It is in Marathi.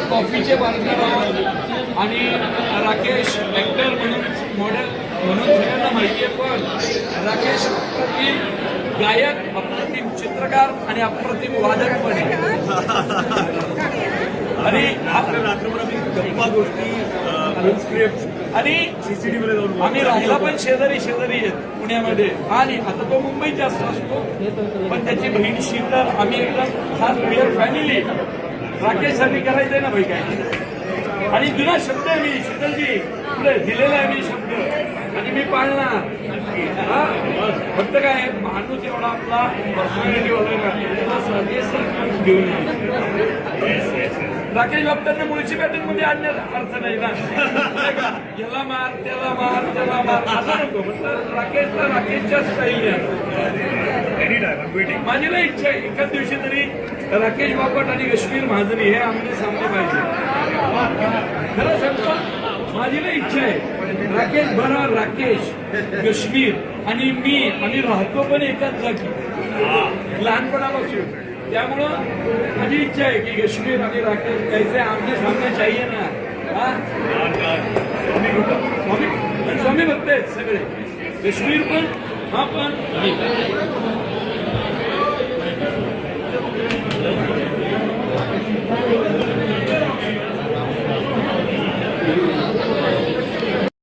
कॉफीचे पार्टनर आहोत आणि राकेश ॲक्टर म्हणून मॉडेल म्हणून सगळ्यांना माहिती आहे, पण राकेश अप्रतिम गायक, अप्रतिम चित्रकार आणि अप्रतिम वादक पण आहे. आणि आपल्या रात्रभर आम्ही गप्पा गोष्टी स्क्रिप्ट आणि सीसीटीव्हीला जाऊन आम्ही राहिला पण शेजारी आहेत पुण्यामध्ये. आणि आता तो मुंबईत जास्त असतो, पण त्याची बहीण शीतल, आम्ही एकदम खास प्रियर फॅमिली. राकेशसाठी करायचंय ना भाई काय. आणि जुना शब्द आहे, मी शीतलजी पुढे दिलेला आहे मी शब्द, आणि मी पाळणार. फक्त काय माणूस एवढा आपला पर्सनॅलिटी वगैरे घेऊन राकेश बाप्पांना मुळशी पॅटर्न मध्ये आणण्यात अर्थ नाही ना. याला मार त्याला मार असं नको. म्हटलं राकेशला राकेशच्या स्टाईल माझी ना इच्छा आहे एखाद दिवशी तरी राकेश बापट आणि कश्मीर महाजनी हे आमने सामने पाहिजे. खरं सांगतो माझी ना इच्छा आहे. राकेश बरा, राकेश कश्मीर आणि मी, आणि राहतो पण एकाच जागी लहानपणापासून. त्यामुळं माझी इच्छा आहे की कश्मीर आणि राकेश कैसे आमने सामने चाहिए ना. स्वामी भक्त आहेत सगळे, कश्मीर पण हा पण.